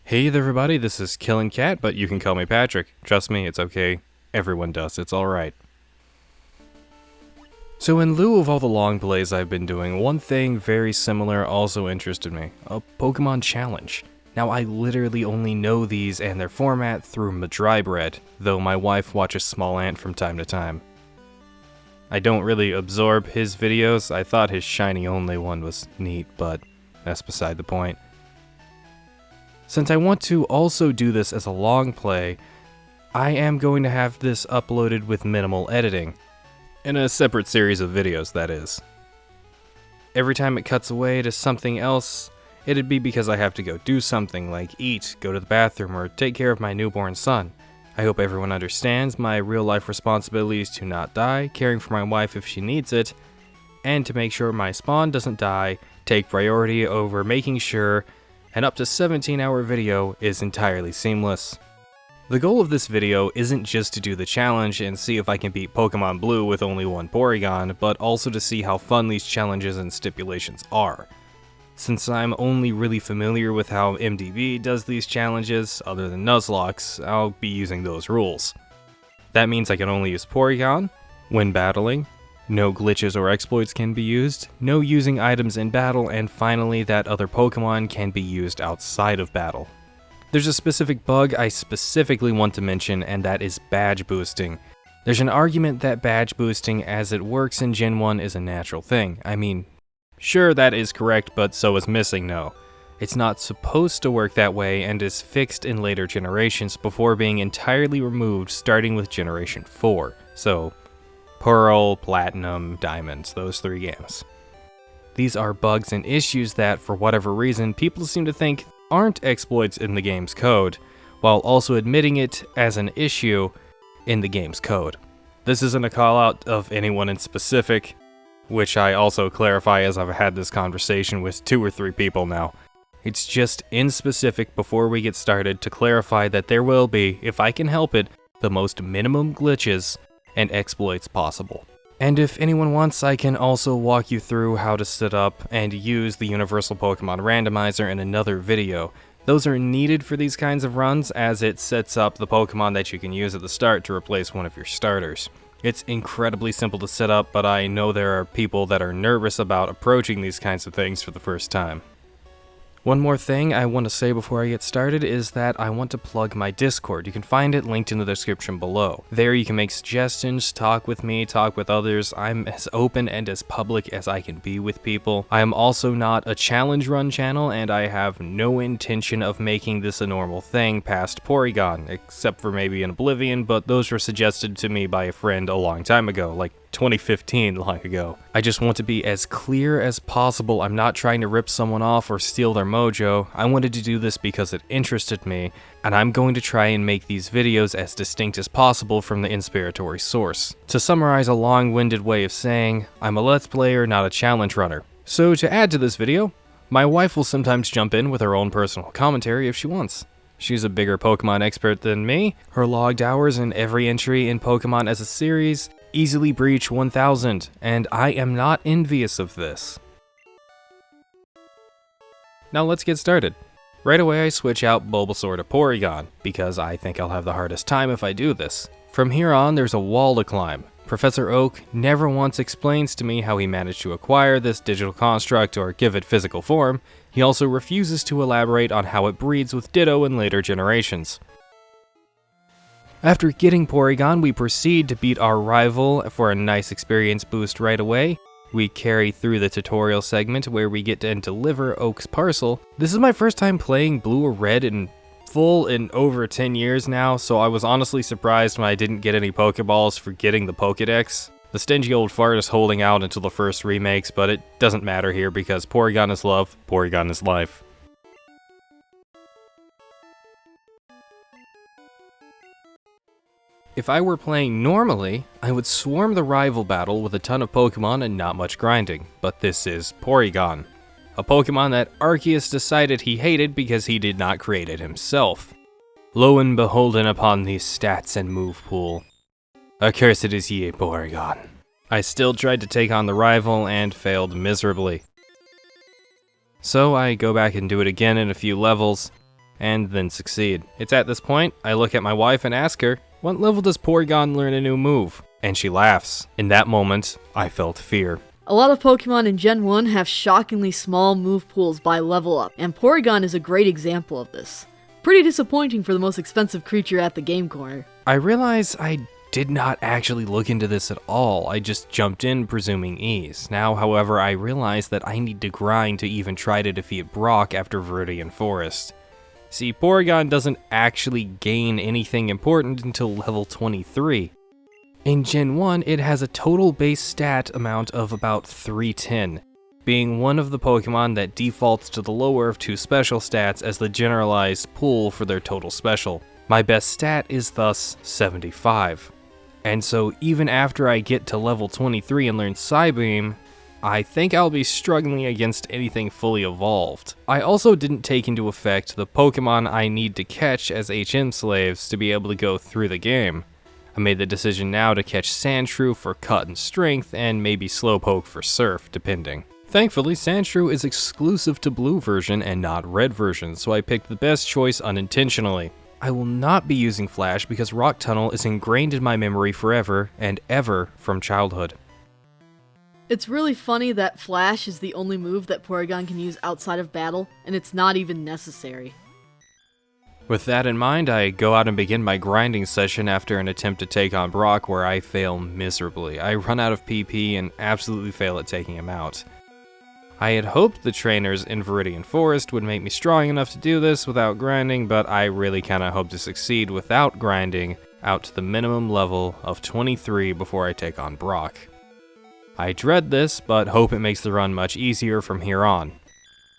Hey there everybody, this is Killin' Cat, but you can call me Patrick. Trust me, it's okay. Everyone does, it's alright. So in lieu of all the long plays I've been doing, one thing very similar also interested me. A Pokémon Challenge. Now I literally only know these and their format through Madrybread, though my wife watches Small Ant from time to time. I don't really absorb his videos. I thought his shiny only one was neat, but that's beside the point. Since I want to also do this as a long play, I am going to have this uploaded with minimal editing. In a separate series of videos, that is. Every time it cuts away to something else, it'd be because I have to go do something like eat, go to the bathroom, or take care of my newborn son. I hope everyone understands my real-life responsibilities to not die, caring for my wife if she needs it, and to make sure my spawn doesn't die, take priority over making sure an up to 17-hour video is entirely seamless. The goal of this video isn't just to do the challenge and see if I can beat Pokémon Blue with only one Porygon, but also to see how fun these challenges and stipulations are. Since I'm only really familiar with how MDB does these challenges, other than Nuzlocke's, I'll be using those rules. That means I can only use Porygon when battling, no glitches or exploits can be used, no using items in battle, and finally that other Pokemon can be used outside of battle. There's a specific bug I specifically want to mention, and that is badge boosting. There's an argument that badge boosting as it works in Gen 1 is a natural thing. I mean, sure that is correct, but so is missing no. It's not supposed to work that way and is fixed in later generations before being entirely removed starting with Generation 4. So, Pearl, Platinum, Diamonds, those three games. These are bugs and issues that, for whatever reason, people seem to think aren't exploits in the game's code, while also admitting it as an issue in the game's code. This isn't a call out of anyone in specific, which I also clarify as I've had this conversation with 2 or 3 people now. It's just in specific before we get started to clarify that there will be, if I can help it, the most minimum glitches and exploits possible. And if anyone wants, I can also walk you through how to set up and use the Universal Pokemon Randomizer in another video. Those are needed for these kinds of runs as it sets up the Pokemon that you can use at the start to replace one of your starters. It's incredibly simple to set up, but I know there are people that are nervous about approaching these kinds of things for the first time. One more thing I want to say before I get started is that I want to plug my Discord. You can find it linked in the description below. There you can make suggestions, talk with me, talk with others. I'm as open and as public as I can be with people. I am also not a challenge run channel, and I have no intention of making this a normal thing past Porygon, except for maybe in Oblivion, but those were suggested to me by a friend a long time ago, like 2015 long ago. I just want to be as clear as possible. I'm not trying to rip someone off or steal their mojo. I wanted to do this because it interested me, and I'm going to try and make these videos as distinct as possible from the inspiratory source. To summarize a long-winded way of saying, I'm a Let's Player, not a challenge runner. So to add to this video, my wife will sometimes jump in with her own personal commentary if she wants. She's a bigger Pokemon expert than me. Her logged hours in every entry in Pokemon as a series easily breach 1,000, and I am not envious of this. Now let's get started. Right away I switch out Bulbasaur to Porygon, because I think I'll have the hardest time if I do this. From here on there's a wall to climb. Professor Oak never once explains to me how he managed to acquire this digital construct or give it physical form. He also refuses to elaborate on how it breeds with Ditto in later generations. After getting Porygon, we proceed to beat our rival for a nice experience boost right away. We carry through the tutorial segment where we get to deliver Oak's parcel. This is my first time playing Blue or Red in full in over 10 years now, so I was honestly surprised when I didn't get any Pokeballs for getting the Pokedex. The stingy old fart is holding out until the first remakes, but it doesn't matter here because Porygon is love, Porygon is life. If I were playing normally, I would swarm the rival battle with a ton of Pokemon and not much grinding, but this is Porygon, a Pokemon that Arceus decided he hated because he did not create it himself. Lo and beholden upon these stats and move pool. Accursed is ye, Porygon. I still tried to take on the rival and failed miserably. So I go back and do it again in a few levels. and then succeed. It's at this point, I look at my wife and ask her, "What level does Porygon learn a new move?" And she laughs. In that moment, I felt fear. A lot of Pokemon in Gen 1 have shockingly small move pools by level up, and Porygon is a great example of this. Pretty disappointing for the most expensive creature at the game corner. I realize I did not actually look into this at all. I just jumped in presuming ease. Now, however, I realize that I need to grind to even try to defeat Brock after Viridian Forest. See, Porygon doesn't actually gain anything important until level 23. In Gen 1, it has a total base stat amount of about 310, being one of the Pokemon that defaults to the lower of two special stats as the generalized pool for their total special. My best stat is thus 75. And so even after I get to level 23 and learn Psybeam, I think I'll be struggling against anything fully evolved. I also didn't take into effect the Pokemon I need to catch as HM slaves to be able to go through the game. I made the decision now to catch Sandshrew for cut and strength, and maybe Slowpoke for surf, depending. Thankfully, Sandshrew is exclusive to blue version and not red version, so I picked the best choice unintentionally. I will not be using Flash because Rock Tunnel is ingrained in my memory forever and ever from childhood. It's really funny that Flash is the only move that Porygon can use outside of battle, and it's not even necessary. With that in mind, I go out and begin my grinding session after an attempt to take on Brock where I fail miserably. I run out of PP and absolutely fail at taking him out. I had hoped the trainers in Viridian Forest would make me strong enough to do this without grinding, but I really kinda hope to succeed without grinding out to the minimum level of 23 before I take on Brock. I dread this, but hope it makes the run much easier from here on.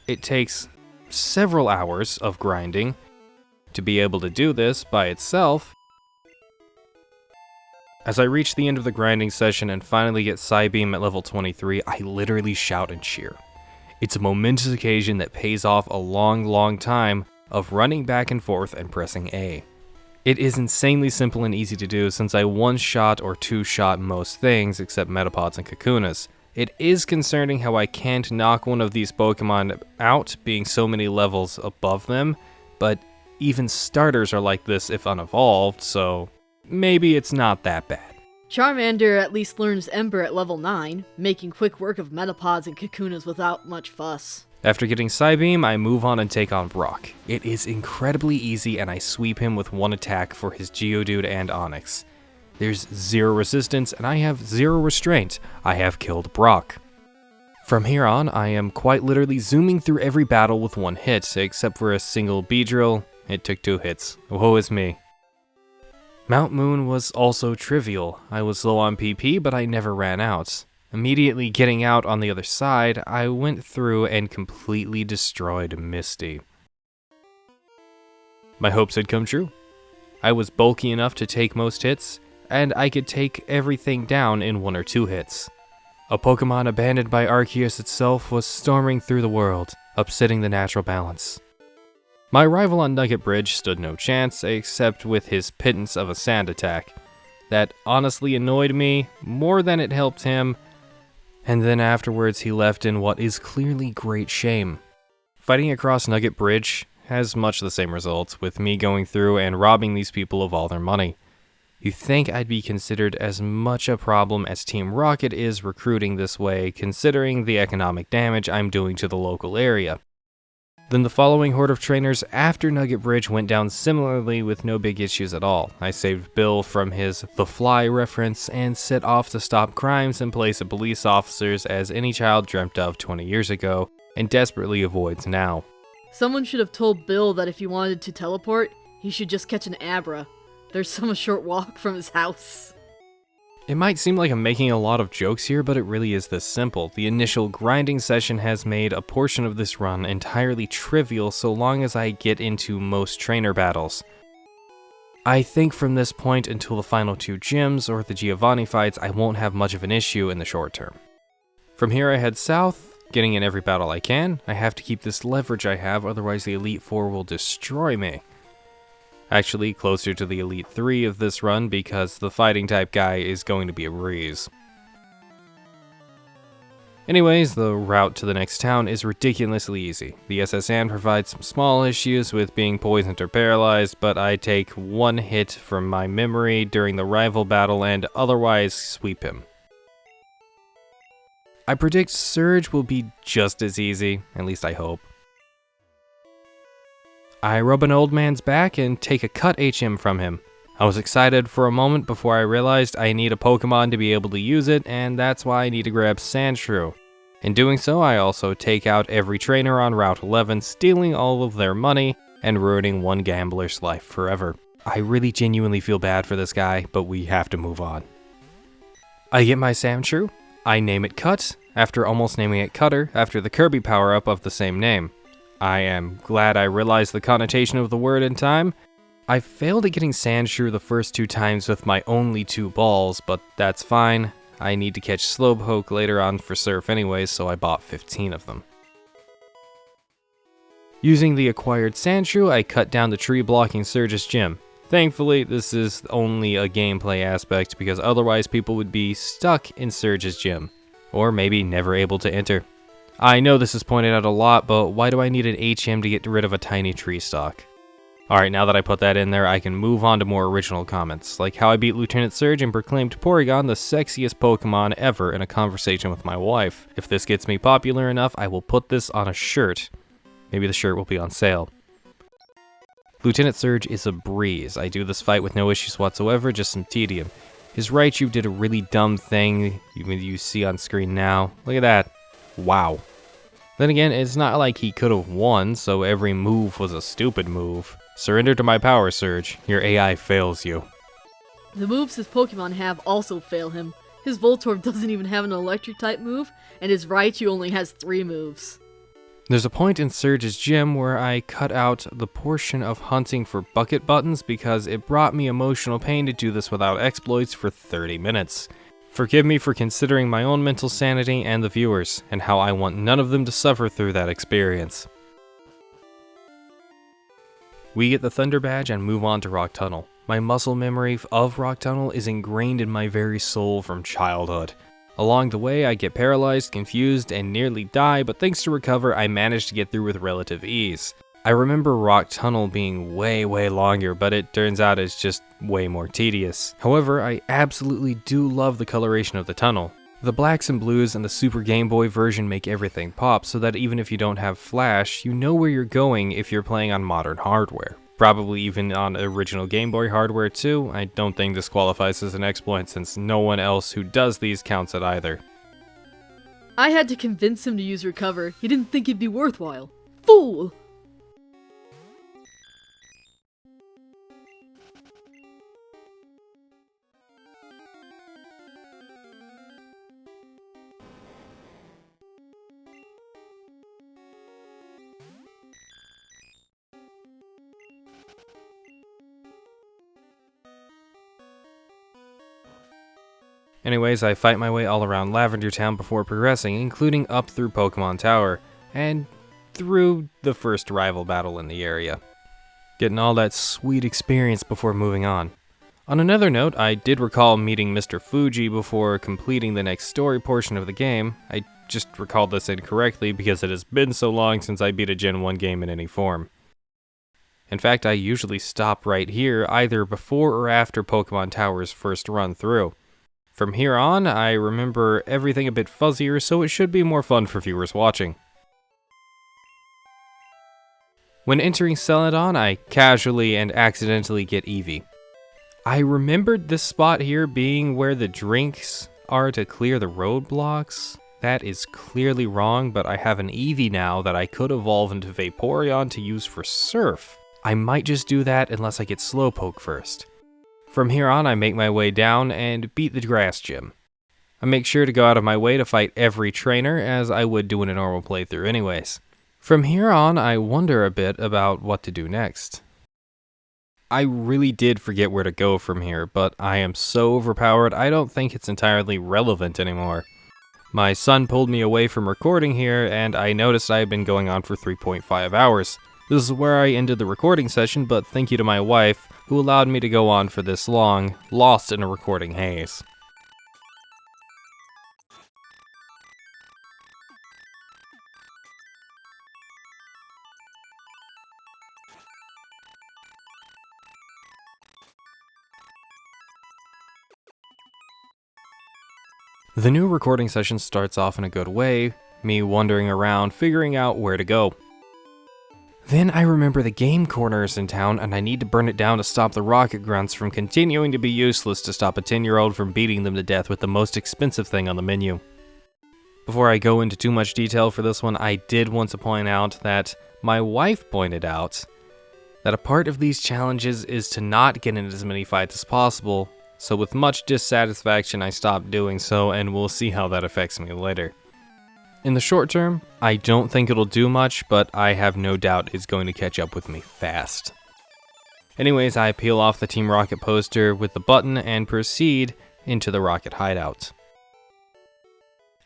It takes several hours of grinding to be able to do this by itself. As I reach the end of the grinding session and finally get Psybeam at level 23, I literally shout and cheer. It's a momentous occasion that pays off a long time of running back and forth and pressing A. It is insanely simple and easy to do since I one-shot or two-shot most things except Metapods and Kakunas. It is concerning how I can't knock one of these Pokemon out being so many levels above them, but even starters are like this if unevolved, so maybe it's not that bad. Charmander at least learns Ember at level 9, making quick work of Metapods and Kakunas without much fuss. After getting Psybeam, I move on and take on Brock. It is incredibly easy and I sweep him with one attack for his Geodude and Onix. There's zero resistance and I have zero restraint. I have killed Brock. From here on, I am quite literally zooming through every battle with one hit, except for a single Beedrill. It took 2 hits. Woe is me. Mount Moon was also trivial. I was low on PP, but I never ran out. Immediately getting out on the other side, I went through and completely destroyed Misty. My hopes had come true. I was bulky enough to take most hits, and I could take everything down in 1 or 2 hits. A Pokemon abandoned by Arceus itself was storming through the world, upsetting the natural balance. My rival on Nugget Bridge stood no chance, except with his pittance of a sand attack. That honestly annoyed me more than it helped him, and then afterwards he left in what is clearly great shame. Fighting across Nugget Bridge has much the same results, with me going through and robbing these people of all their money. You'd think I'd be considered as much a problem as Team Rocket is recruiting this way, considering the economic damage I'm doing to the local area. Then the following horde of trainers after Nugget Bridge went down similarly with no big issues at all. I saved Bill from his The Fly reference and set off to stop crimes in place of police officers as any child dreamt of 20 years ago and desperately avoids now. Someone should have told Bill that if he wanted to teleport, he should just catch an Abra. There's some short walk from his house. It might seem like I'm making a lot of jokes here, but it really is this simple. The initial grinding session has made a portion of this run entirely trivial so long as I get into most trainer battles. I think from this point until the final 2 gyms or the Giovanni fights, I won't have much of an issue in the short term. From here I head south, getting in every battle I can. I have to keep this leverage I have, otherwise the Elite Four will destroy me. Actually, closer to the Elite 3 of this run because the fighting type guy is going to be a breeze. Anyways, the route to the next town is ridiculously easy. The SS Anne provides some small issues with being poisoned or paralyzed, but I take one hit from my memory during the rival battle and otherwise sweep him. I predict Surge will be just as easy, at least I hope. I rub an old man's back and take a cut HM from him. I was excited for a moment before I realized I need a Pokemon to be able to use it, and that's why I need to grab Sandshrew. In doing so, I also take out every trainer on Route 11, stealing all of their money and ruining one gambler's life forever. I really genuinely feel bad for this guy, but we have to move on. I get my Sandshrew, I name it Cut, after almost naming it Cutter, after the Kirby power-up of the same name. I am glad I realized the connotation of the word in time. I failed at getting Sandshrew the first 2 times with my only 2 balls, but that's fine. I need to catch Slowpoke later on for Surf anyways, so I bought 15 of them. Using the acquired Sandshrew, I cut down the tree blocking Surge's gym. Thankfully, this is only a gameplay aspect because otherwise people would be stuck in Surge's gym, or maybe never able to enter. I know this is pointed out a lot, but why do I need an HM to get rid of a tiny tree stalk? Alright, now that I put that in there, I can move on to more original comments, like how I beat Lieutenant Surge and proclaimed Porygon the sexiest Pokemon ever in a conversation with my wife. If this gets me popular enough, I will put this on a shirt. Maybe the shirt will be on sale. Lieutenant Surge is a breeze. I do this fight with no issues whatsoever, just some tedium. His Raichu did a really dumb thing you see on screen now. Look at that. Wow. Then again, it's not like he could have won, so every move was a stupid move. Surrender to my power, Surge. Your AI fails you. The moves his Pokemon have also fail him. His Voltorb doesn't even have an electric type move, and his Raichu only has 3 moves. There's a point in Surge's gym where I cut out the portion of hunting for bucket buttons because it brought me emotional pain to do this without exploits for 30 minutes. Forgive me for considering my own mental sanity and the viewers, and how I want none of them to suffer through that experience. We get the Thunder Badge and move on to Rock Tunnel. My muscle memory of Rock Tunnel is ingrained in my very soul from childhood. Along the way, I get paralyzed, confused, and nearly die, but thanks to Recover, I managed to get through with relative ease. I remember Rock Tunnel being way longer, but it turns out it's just way more tedious. However, I absolutely do love the coloration of the tunnel. The blacks and blues and the Super Game Boy version make everything pop so that even if you don't have Flash, you know where you're going if you're playing on modern hardware. Probably even on original Game Boy hardware too. I don't think this qualifies as an exploit since no one else who does these counts it either. I had to convince him to use Recover. He didn't think it'd be worthwhile. Fool! Anyways, I fight my way all around Lavender Town before progressing, including up through Pokemon Tower, and through the first rival battle in the area. Getting all that sweet experience before moving on. On another note, I did recall meeting Mr. Fuji before completing the next story portion of the game. I just recalled this incorrectly because it has been so long since I beat a Gen 1 game in any form. In fact, I usually stop right here, either before or after Pokemon Tower's first run through. From here on, I remember everything a bit fuzzier, so it should be more fun for viewers watching. When entering Celadon, I casually and accidentally get Eevee. I remembered this spot here being where the drinks are to clear the roadblocks. That is clearly wrong, but I have an Eevee now that I could evolve into Vaporeon to use for Surf. I might just do that unless I get Slowpoke first. From here on, I make my way down and beat the grass gym. I make sure to go out of my way to fight every trainer, as I would do in a normal playthrough anyways. From here on, I wonder a bit about what to do next. I really did forget where to go from here, but I am so overpowered I don't think it's entirely relevant anymore. My son pulled me away from recording here, and I noticed I had been going on for 3.5 hours. This is where I ended the recording session, but thank you to my wife, who allowed me to go on for this long, lost in a recording haze. The new recording session starts off in a good way, me wandering around figuring out where to go. Then I remember the game corner is in town and I need to burn it down to stop the rocket grunts from continuing to be useless to stop a 10-year-old from beating them to death with the most expensive thing on the menu. Before I go into too much detail for this one, I did want to point out that my wife pointed out that a part of these challenges is to not get in as many fights as possible, so with much dissatisfaction I stopped doing so, and we'll see how that affects me later. In the short term, I don't think it'll do much, but I have no doubt it's going to catch up with me fast. Anyways, I peel off the Team Rocket poster with the button and proceed into the Rocket hideout.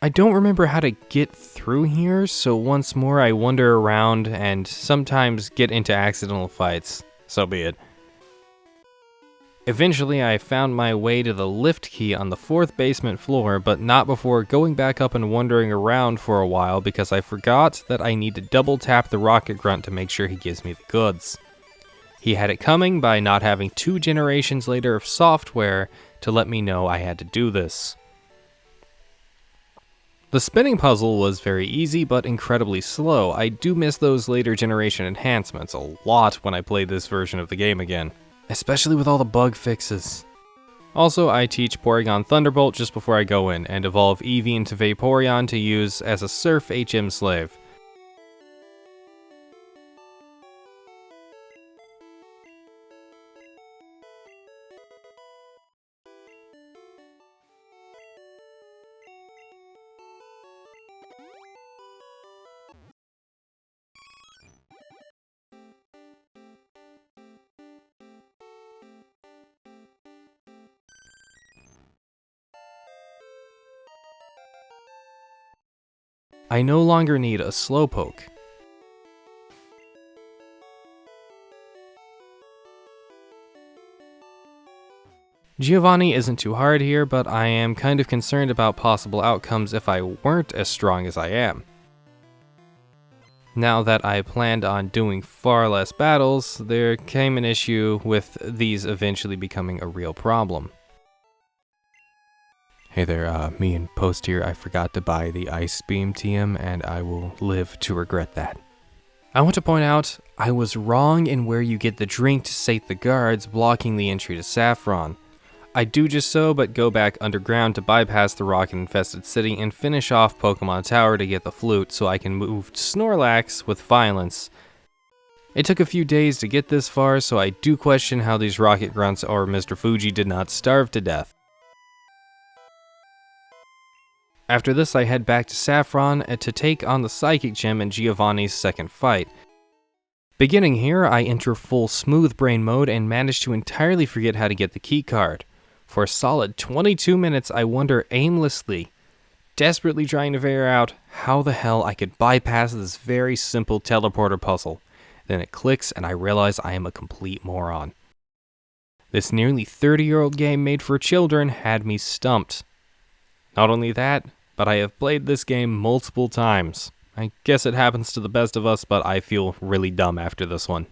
I don't remember how to get through here, so once more I wander around and sometimes get into accidental fights. So be it. Eventually, I found my way to the lift key on the 4th basement floor, but not before going back up and wandering around for a while because I forgot that I need to double tap the rocket grunt to make sure he gives me the goods. He had it coming by not having 2 generations later of software to let me know I had to do this. The spinning puzzle was very easy but incredibly slow. I do miss those later generation enhancements a lot when I play this version of the game again. Especially with all the bug fixes. Also, I teach Porygon Thunderbolt just before I go in, and evolve Eevee into Vaporeon to use as a Surf HM slave. I no longer need a Slowpoke. Giovanni isn't too hard here, but I am kind of concerned about possible outcomes if I weren't as strong as I am. Now that I planned on doing far less battles, there came an issue with these eventually becoming a real problem. Hey there, me and Post here. I forgot to buy the Ice Beam TM, and I will live to regret that. I want to point out, I was wrong in where you get the drink to sate the guards blocking the entry to Saffron. I do just so, but go back underground to bypass the rocket-infested city and finish off Pokémon Tower to get the flute so I can move Snorlax with violence. It took a few days to get this far, so I do question how these rocket grunts or Mr. Fuji did not starve to death. After this, I head back to Saffron to take on the Psychic Gem in Giovanni's second fight. Beginning here, I enter full Smooth Brain mode and manage to entirely forget how to get the keycard. For a solid 22 minutes, I wander aimlessly, desperately trying to figure out how the hell I could bypass this very simple teleporter puzzle. Then it clicks and I realize I am a complete moron. This nearly 30-year-old game made for children had me stumped. Not only that, but I have played this game multiple times. I guess it happens to the best of us, but I feel really dumb after this one.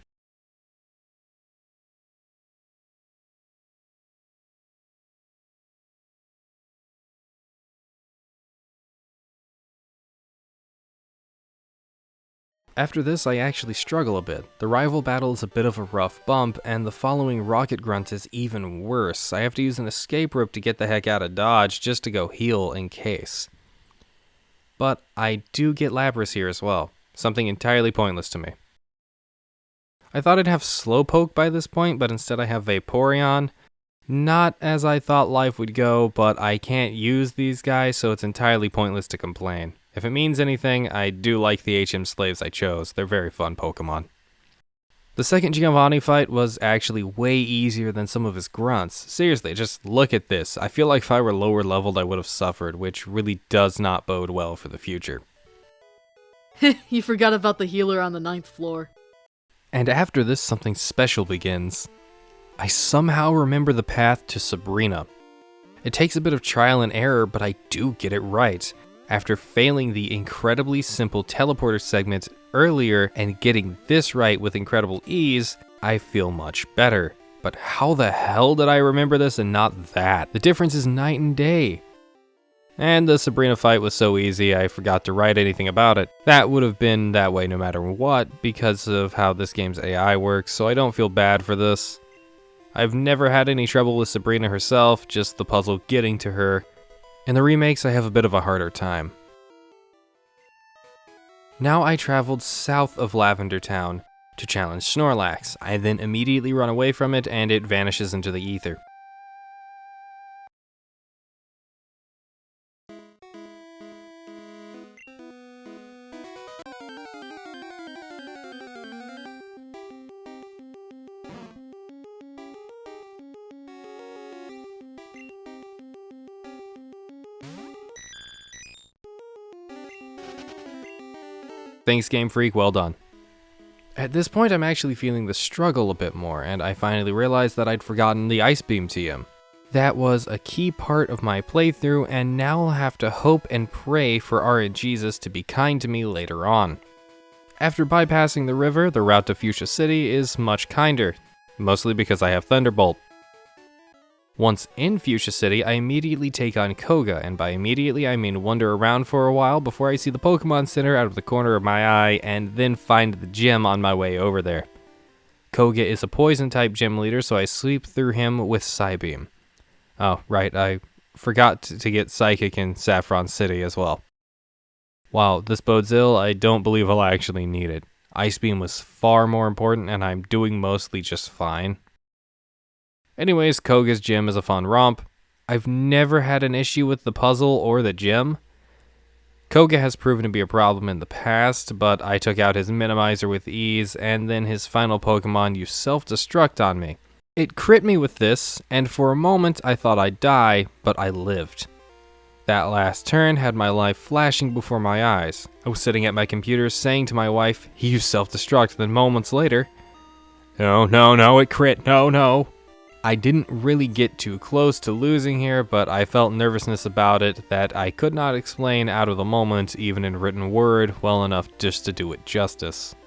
After this, I actually struggle a bit. The rival battle is a bit of a rough bump, and the following rocket grunt is even worse. I have to use an escape rope to get the heck out of Dodge just to go heal in case. But I do get Lapras here as well, something entirely pointless to me. I thought I'd have Slowpoke by this point, but instead I have Vaporeon. Not as I thought life would go, but I can't use these guys, so it's entirely pointless to complain. If it means anything, I do like the HM slaves I chose. They're very fun Pokemon. The second Giovanni fight was actually way easier than some of his grunts. Seriously, just look at this. I feel like if I were lower leveled, I would have suffered, which really does not bode well for the future. You forgot about the healer on the 9th floor. And after this, something special begins. I somehow remember the path to Sabrina. It takes a bit of trial and error, but I do get it right. After failing the incredibly simple teleporter segment earlier and getting this right with incredible ease, I feel much better. But how the hell did I remember this and not that? The difference is night and day. And the Sabrina fight was so easy I forgot to write anything about it. That would have been that way no matter what because of how this game's AI works, so I don't feel bad for this. I've never had any trouble with Sabrina herself, just the puzzle getting to her. In the remakes I have a bit of a harder time. Now I traveled south of Lavender Town to challenge Snorlax. I then immediately run away from it and it vanishes into the ether. Thanks, Game Freak, well done. At this point, I'm actually feeling the struggle a bit more, and I finally realized that I'd forgotten the Ice Beam TM. That was a key part of my playthrough, and now I'll have to hope and pray for RNGesus to be kind to me later on. After bypassing the river, the route to Fuchsia City is much kinder, mostly because I have Thunderbolt. Once in Fuchsia City, I immediately take on Koga, and by immediately I mean wander around for a while before I see the Pokemon Center out of the corner of my eye, and then find the gym on my way over there. Koga is a Poison-type gym leader, so I sweep through him with Psybeam. Oh, right, I forgot to get Psychic in Saffron City as well. While this bodes ill, I don't believe I'll actually need it. Ice Beam was far more important, and I'm doing mostly just fine. Anyways, Koga's gym is a fun romp. I've never had an issue with the puzzle or the gym. Koga has proven to be a problem in the past, but I took out his minimizer with ease, and then his final Pokemon used self-destruct on me. It crit me with this, and for a moment I thought I'd die, but I lived. That last turn had my life flashing before my eyes. I was sitting at my computer saying to my wife, he used self-destruct, then moments later, no, it crit, no. I didn't really get too close to losing here, but I felt nervousness about it that I could not explain out of the moment, even in written word, well enough just to do it justice.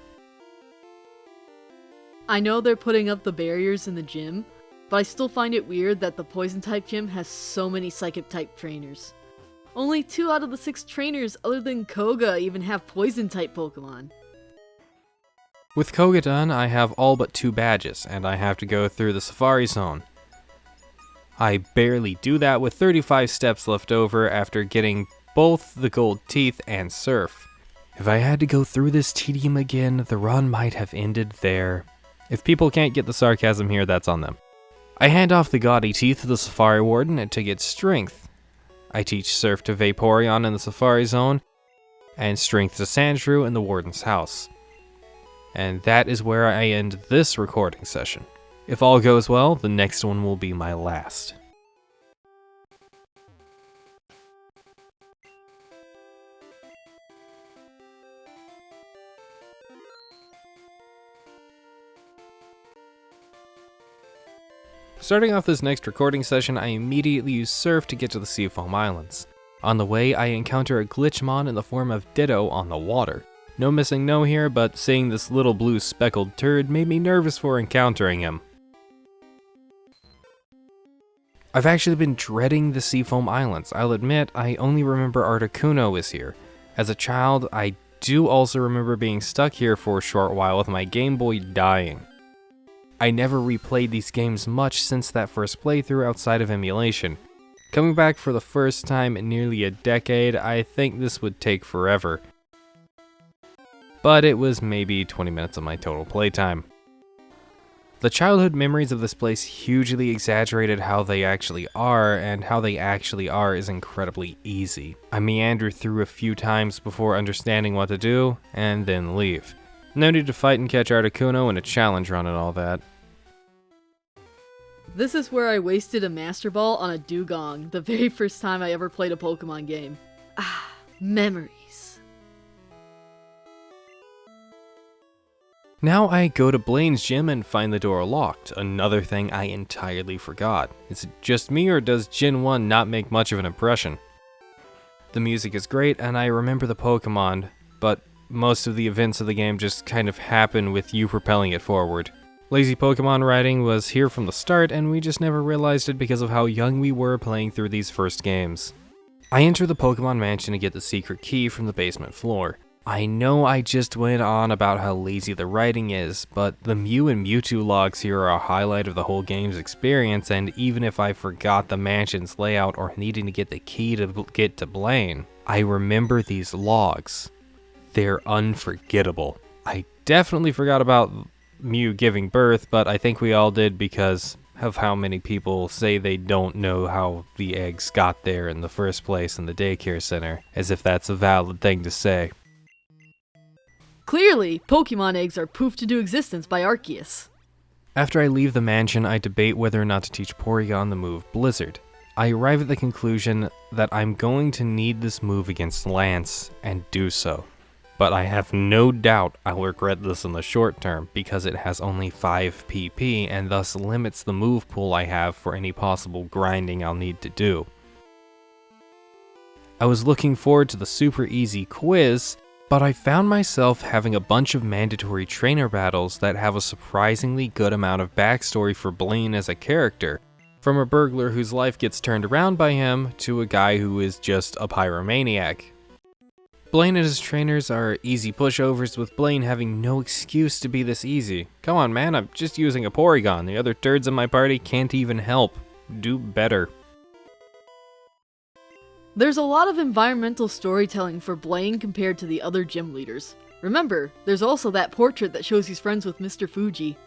I know they're putting up the barriers in the gym, but I still find it weird that the Poison-type gym has so many Psychic-type trainers. Only 2 out of the 6 trainers other than Koga even have Poison-type Pokemon. With Koga done, I have all but 2 badges, and I have to go through the Safari Zone. I barely do that with 35 steps left over after getting both the gold teeth and Surf. If I had to go through this tedium again, the run might have ended there. If people can't get the sarcasm here, that's on them. I hand off the gaudy teeth to the Safari Warden to get strength. I teach Surf to Vaporeon in the Safari Zone, and strength to Sandshrew in the Warden's house. And that is where I end this recording session. If all goes well, the next one will be my last. Starting off this next recording session, I immediately use Surf to get to the Seafoam Islands. On the way, I encounter a Glitchmon in the form of Ditto on the water. No missing no here, but seeing this little blue speckled turd made me nervous for encountering him. I've actually been dreading the Seafoam Islands. I'll admit, I only remember Articuno is here. As a child, I do also remember being stuck here for a short while with my Game Boy dying. I never replayed these games much since that first playthrough outside of emulation. Coming back for the first time in nearly a decade, I think this would take forever. But it was maybe 20 minutes of my total playtime. The childhood memories of this place hugely exaggerated how they actually are, and how they actually are is incredibly easy. I meander through a few times before understanding what to do, and then leave. No need to fight and catch Articuno in a challenge run and all that. This is where I wasted a Master Ball on a Dugong, the very first time I ever played a Pokemon game. Ah, memories. Now I go to Blaine's gym and find the door locked, another thing I entirely forgot. Is it just me, or does Gen 1 not make much of an impression? The music is great and I remember the Pokemon, but most of the events of the game just kind of happen with you propelling it forward. Lazy Pokemon writing was here from the start and we just never realized it because of how young we were playing through these first games. I enter the Pokemon Mansion to get the secret key from the basement floor. I know I just went on about how lazy the writing is, but the Mew and Mewtwo logs here are a highlight of the whole game's experience, and even if I forgot the mansion's layout or needing to get the key to get to Blaine, I remember these logs. They're unforgettable. I definitely forgot about Mew giving birth, but I think we all did because of how many people say they don't know how the eggs got there in the first place in the daycare center, as if that's a valid thing to say. Clearly, Pokemon eggs are poofed into existence by Arceus. After I leave the mansion, I debate whether or not to teach Porygon the move Blizzard. I arrive at the conclusion that I'm going to need this move against Lance, and do so. But I have no doubt I'll regret this in the short term, because it has only 5 PP and thus limits the move pool I have for any possible grinding I'll need to do. I was looking forward to the super easy quiz, but I found myself having a bunch of mandatory trainer battles that have a surprisingly good amount of backstory for Blaine as a character, from a burglar whose life gets turned around by him to a guy who is just a pyromaniac. Blaine and his trainers are easy pushovers, with Blaine having no excuse to be this easy. Come on man, I'm just using a Porygon, the other turds in my party can't even help. Do better. There's a lot of environmental storytelling for Blaine compared to the other gym leaders. Remember, there's also that portrait that shows he's friends with Mr. Fuji.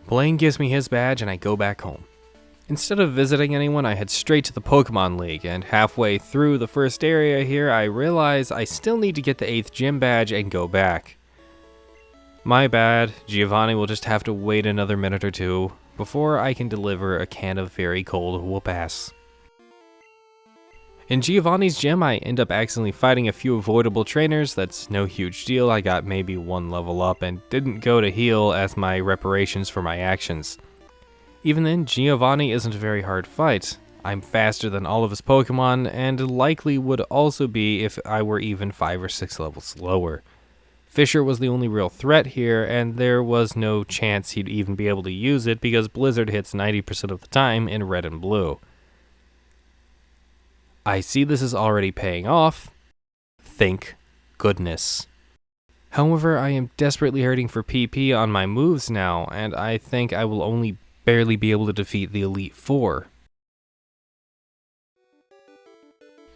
Blaine gives me his badge and I go back home. Instead of visiting anyone, I head straight to the Pokemon League, and halfway through the first area here, I realize I still need to get the 8th gym badge and go back. My bad, Giovanni will just have to wait another minute or two before I can deliver a can of very cold whoop-ass. In Giovanni's gym, I end up accidentally fighting a few avoidable trainers. That's no huge deal. I got maybe 1 level up and didn't go to heal as my reparations for my actions. Even then, Giovanni isn't a very hard fight. I'm faster than all of his Pokemon, and likely would also be if I were even 5 or 6 levels lower. Fisher was the only real threat here, and there was no chance he'd even be able to use it because Blizzard hits 90% of the time in red and blue. I see this is already paying off. Thank goodness. However, I am desperately hurting for PP on my moves now, and I think I will only barely be able to defeat the Elite Four.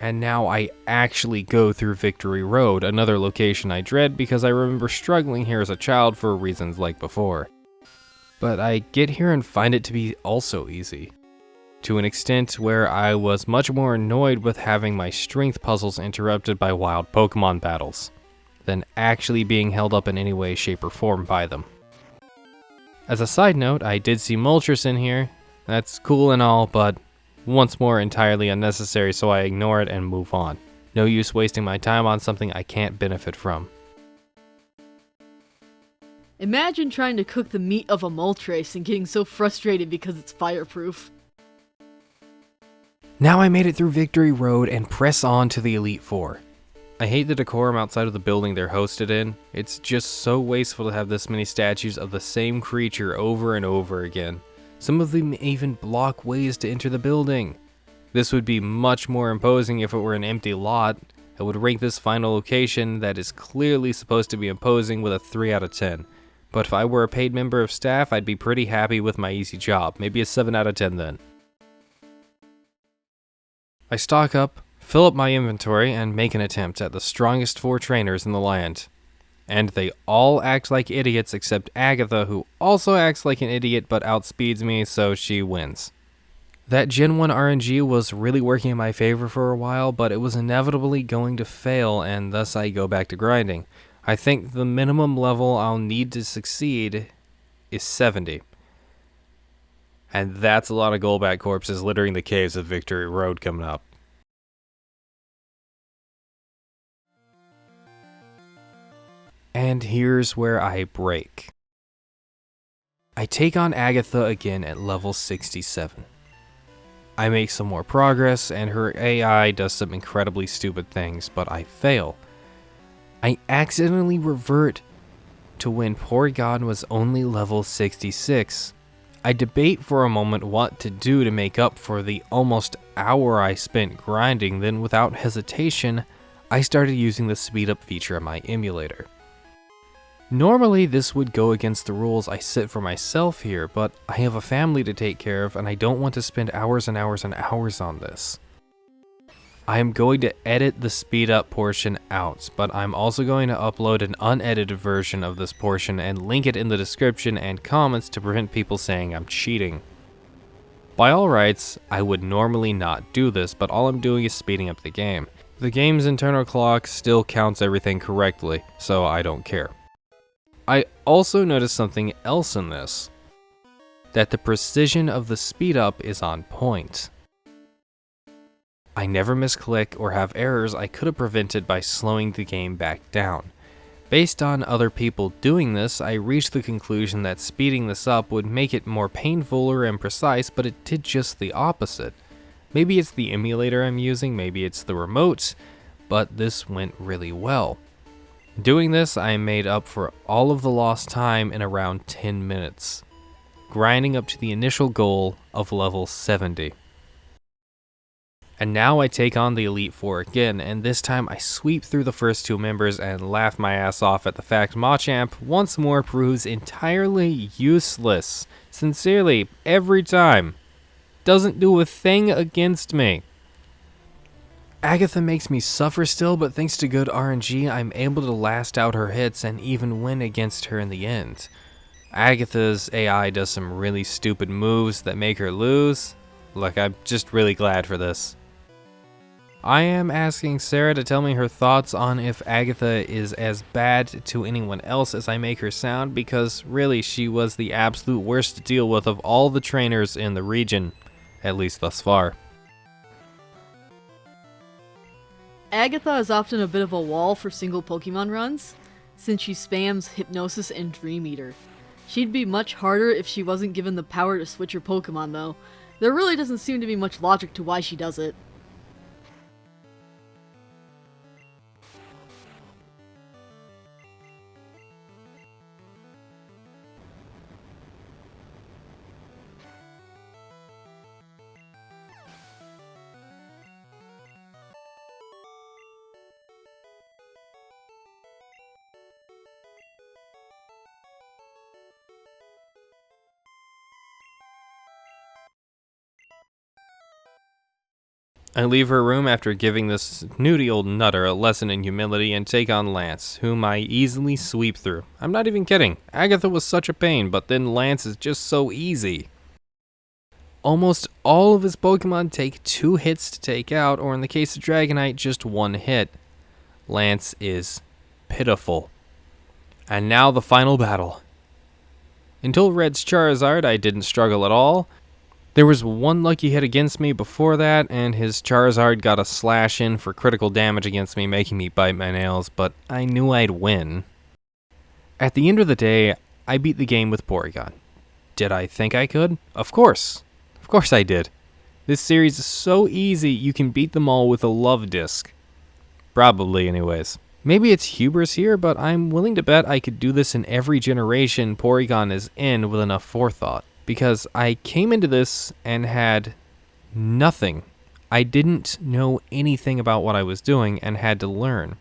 And now I actually go through Victory Road, another location I dread because I remember struggling here as a child for reasons like before. But I get here and find it to be also easy, to an extent where I was much more annoyed with having my strength puzzles interrupted by wild Pokemon battles, than actually being held up in any way, shape, or form by them. As a side note, I did see Moltres in here. That's cool and all, but once more entirely unnecessary, so I ignore it and move on. No use wasting my time on something I can't benefit from. Imagine trying to cook the meat of a Moltres and getting so frustrated because it's fireproof. Now I made it through Victory Road and press on to the Elite Four. I hate the decorum outside of the building they're hosted in. It's just so wasteful to have this many statues of the same creature over and over again. Some of them even block ways to enter the building. This would be much more imposing if it were an empty lot. I would rank this final location that is clearly supposed to be imposing with a 3 out of 10. But if I were a paid member of staff, I'd be pretty happy with my easy job. Maybe a 7 out of 10 then. I stock up, fill up my inventory, and make an attempt at the strongest 4 trainers in the land. And they all act like idiots except Agatha, who also acts like an idiot but outspeeds me, so she wins. That Gen 1 RNG was really working in my favor for a while, but it was inevitably going to fail, and thus I go back to grinding. I think the minimum level I'll need to succeed is 70. And that's a lot of Golbat corpses littering the caves of Victory Road coming up. And here's where I break. I take on Agatha again at level 67. I make some more progress, and her AI does some incredibly stupid things, but I fail. I accidentally revert to when Porygon was only level 66. I debate for a moment what to do to make up for the almost hour I spent grinding, then without hesitation, I started using the speed up feature on my emulator. Normally this would go against the rules I set for myself here, but I have a family to take care of and I don't want to spend hours and hours and hours on this. I am going to edit the speed up portion out, but I'm also going to upload an unedited version of this portion and link it in the description and comments to prevent people saying I'm cheating. By all rights, I would normally not do this, but all I'm doing is speeding up the game. The game's internal clock still counts everything correctly, so I don't care. I also noticed something else in this, that the precision of the speed up is on point. I never misclick or have errors I could have prevented by slowing the game back down. Based on other people doing this, I reached the conclusion that speeding this up would make it more painful or imprecise, but it did just the opposite. Maybe it's the emulator I'm using, maybe it's the remote, but this went really well. Doing this, I made up for all of the lost time in around 10 minutes, grinding up to the initial goal of level 70. And now I take on the Elite Four again, and this time I sweep through the first two members and laugh my ass off at the fact Machamp once more proves entirely useless. Sincerely, every time. Doesn't do a thing against me. Agatha makes me suffer still, but thanks to good RNG, I'm able to last out her hits and even win against her in the end. Agatha's AI does some really stupid moves that make her lose. Look, I'm just really glad for this. I am asking Sarah to tell me her thoughts on if Agatha is as bad to anyone else as I make her sound, because really she was the absolute worst to deal with of all the trainers in the region, at least thus far. Agatha is often a bit of a wall for single Pokemon runs, since she spams Hypnosis and Dream Eater. She'd be much harder if she wasn't given the power to switch her Pokemon though. There really doesn't seem to be much logic to why she does it. I leave her room after giving this snooty old nutter a lesson in humility and take on Lance, whom I easily sweep through. I'm not even kidding. Agatha was such a pain, but then Lance is just so easy. Almost all of his Pokemon take 2 hits to take out, or in the case of Dragonite, just 1 hit. Lance is pitiful. And now the final battle. Until Red's Charizard, I didn't struggle at all. There was one lucky hit against me before that, and his Charizard got a slash in for critical damage against me, making me bite my nails, but I knew I'd win. At the end of the day, I beat the game with Porygon. Did I think I could? Of course. Of course I did. This series is so easy, you can beat them all with a love disc. Probably, anyways. Maybe it's hubris here, but I'm willing to bet I could do this in every generation Porygon is in with enough forethought. Because I came into this and had nothing. I didn't know anything about what I was doing and had to learn.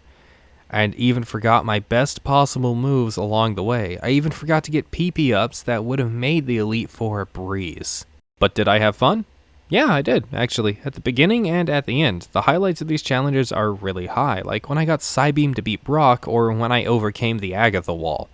I even forgot my best possible moves along the way. I even forgot to get PP ups that would have made the Elite Four a breeze. But did I have fun? Yeah, I did, actually. At the beginning and at the end. The highlights of these challenges are really high, like when I got Psybeam to beat Brock or when I overcame the Agatha wall.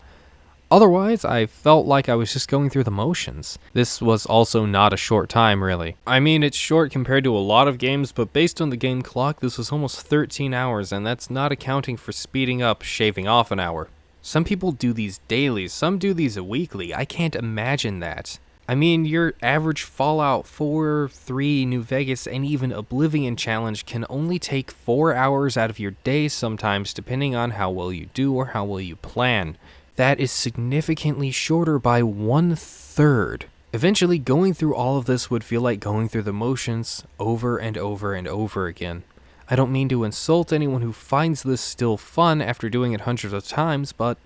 Otherwise, I felt like I was just going through the motions. This was also not a short time, really. I mean, it's short compared to a lot of games, but based on the game clock, this was almost 13 hours, and that's not accounting for speeding up, shaving off an hour. Some people do these daily, some do these weekly. I can't imagine that. I mean, your average Fallout 4, 3, New Vegas, and even Oblivion challenge can only take 4 hours out of your day sometimes, depending on how well you do or how well you plan. That is significantly shorter by 1/3. Eventually, going through all of this would feel like going through the motions over and over and over again. I don't mean to insult anyone who finds this still fun after doing it hundreds of times, but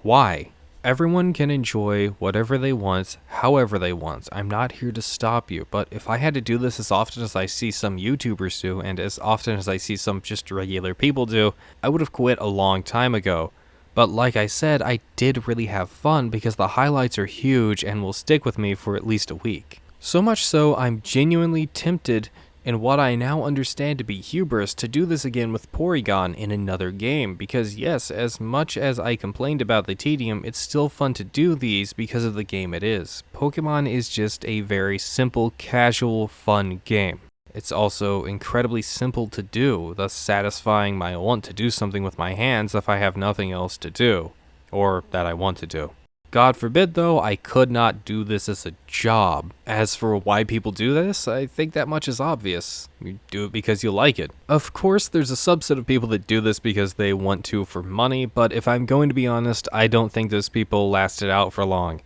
why? Everyone can enjoy whatever they want, however they want. I'm not here to stop you, but if I had to do this as often as I see some YouTubers do, and as often as I see some just regular people do, I would have quit a long time ago. But like I said, I did really have fun because the highlights are huge and will stick with me for at least a week. So much so, I'm genuinely tempted in what I now understand to be hubris to do this again with Porygon in another game, because yes, as much as I complained about the tedium, it's still fun to do these because of the game it is. Pokemon is just a very simple, casual, fun game. It's also incredibly simple to do, thus satisfying my want to do something with my hands if I have nothing else to do, or that I want to do. God forbid, though, I could not do this as a job. As for why people do this, I think that much is obvious. You do it because you like it. Of course, there's a subset of people that do this because they want to for money, but if I'm going to be honest, I don't think those people lasted out for long.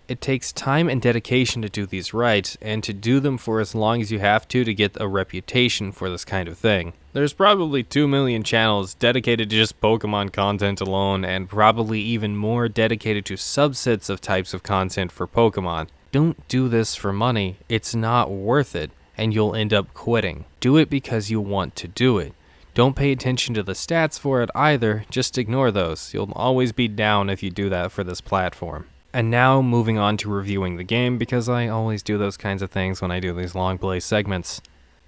It takes time and dedication to do these right, and to do them for as long as you have to get a reputation for this kind of thing. There's probably 2 million channels dedicated to just Pokemon content alone, and probably even more dedicated to subsets of types of content for Pokemon. Don't do this for money, it's not worth it, and you'll end up quitting. Do it because you want to do it. Don't pay attention to the stats for it either, just ignore those. You'll always be down if you do that for this platform. And now moving on to reviewing the game, because I always do those kinds of things when I do these long play segments.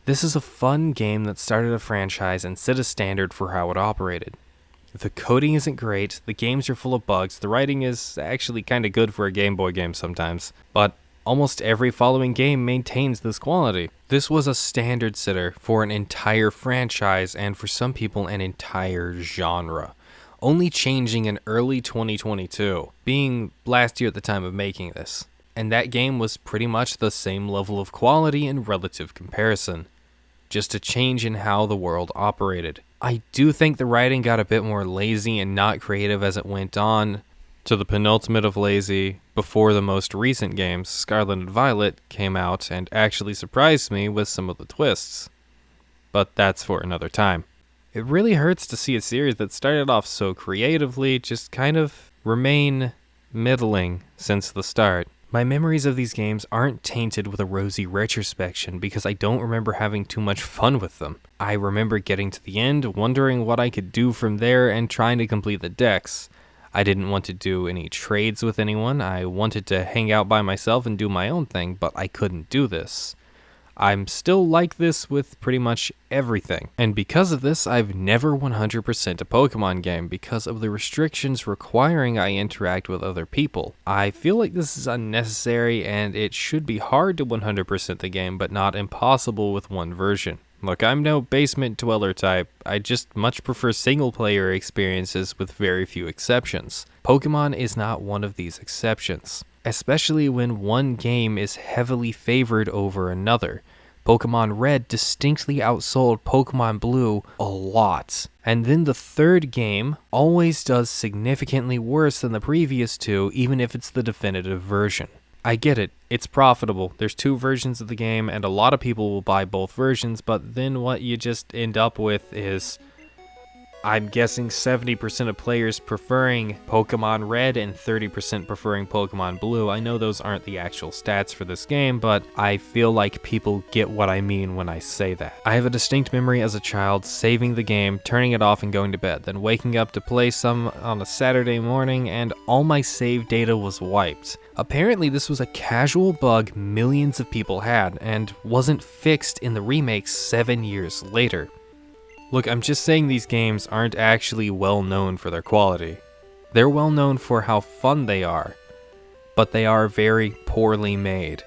This is a fun game that started a franchise and set a standard for how it operated. The coding isn't great, the games are full of bugs, the writing is actually kinda good for a Game Boy game sometimes, but almost every following game maintains this quality. This was a standard setter for an entire franchise and for some people an entire genre. Only changing in early 2022, being last year at the time of making this. And that game was pretty much the same level of quality in relative comparison. Just a change in how the world operated. I do think the writing got a bit more lazy and not creative as it went on, to the penultimate of lazy, before the most recent games, Scarlet and Violet, came out and actually surprised me with some of the twists. But that's for another time. It really hurts to see a series that started off so creatively just kind of remain middling since the start. My memories of these games aren't tainted with a rosy retrospection because I don't remember having too much fun with them. I remember getting to the end, wondering what I could do from there, and trying to complete the decks. I didn't want to do any trades with anyone. I wanted to hang out by myself and do my own thing, but I couldn't do this. I'm still like this with pretty much everything, and because of this, I've never 100% a Pokemon game because of the restrictions requiring I interact with other people. I feel like this is unnecessary, and it should be hard to 100% the game, but not impossible with one version. Look, I'm no basement dweller type, I just much prefer single-player experiences with very few exceptions. Pokemon is not one of these exceptions. Especially when one game is heavily favored over another. Pokémon Red distinctly outsold Pokémon Blue a lot. And then the third game always does significantly worse than the previous two, even if it's the definitive version. I get it, it's profitable, there's 2 versions of the game and a lot of people will buy both versions, but then what you just end up with is, I'm guessing 70% of players preferring Pokemon Red and 30% preferring Pokemon Blue. I know those aren't the actual stats for this game, but I feel like people get what I mean when I say that. I have a distinct memory as a child saving the game, turning it off and going to bed, then waking up to play some on a Saturday morning and all my save data was wiped. Apparently this was a casual bug millions of people had and wasn't fixed in the remakes 7 years later. Look, I'm just saying these games aren't actually well known for their quality. They're well known for how fun they are, but they are very poorly made.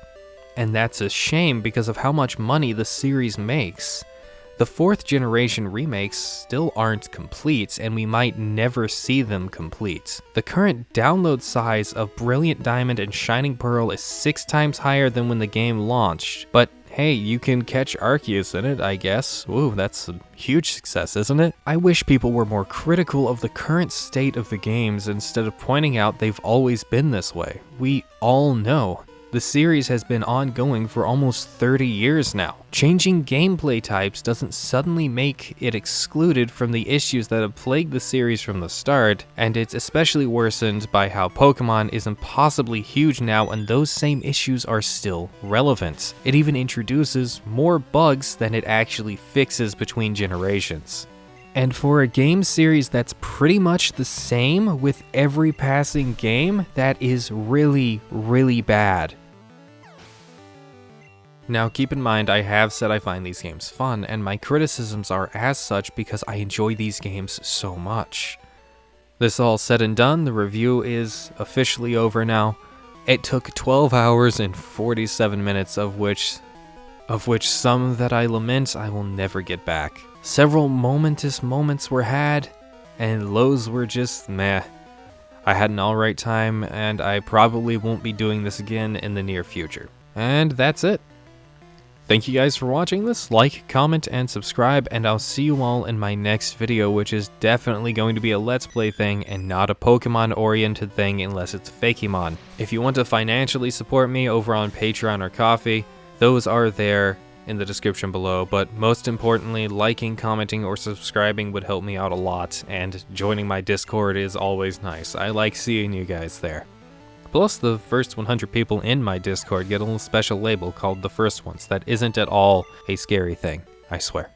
And that's a shame because of how much money the series makes. The 4th generation remakes still aren't complete, and we might never see them complete. The current download size of Brilliant Diamond and Shining Pearl is 6 times higher than when the game launched, but hey, you can catch Arceus in it, I guess. Ooh, that's a huge success, isn't it? I wish people were more critical of the current state of the games instead of pointing out they've always been this way. We all know The series has been ongoing for almost 30 years now. Changing gameplay types doesn't suddenly make it excluded from the issues that have plagued the series from the start, and it's especially worsened by how Pokemon is impossibly huge now and those same issues are still relevant. It even introduces more bugs than it actually fixes between generations. And for a game series that's pretty much the same with every passing game, that is really, really bad. Now keep in mind, I have said I find these games fun, and my criticisms are as such because I enjoy these games so much. This all said and done, the review is officially over now. It took 12 hours and 47 minutes, of which some that I lament I will never get back. Several momentous moments were had, and lows were just meh. I had an alright time, and I probably won't be doing this again in the near future. And that's it. Thank you guys for watching this. Like, comment, and subscribe, and I'll see you all in my next video, which is definitely going to be a Let's Play thing and not a Pokemon-oriented thing unless it's Fakemon. If you want to financially support me over on Patreon or Ko-fi, those are there in the description below, but most importantly, liking, commenting, or subscribing would help me out a lot, and joining my Discord is always nice. I like seeing you guys there. Plus, the first 100 people in my Discord get a little special label called The First Ones that isn't at all a scary thing, I swear.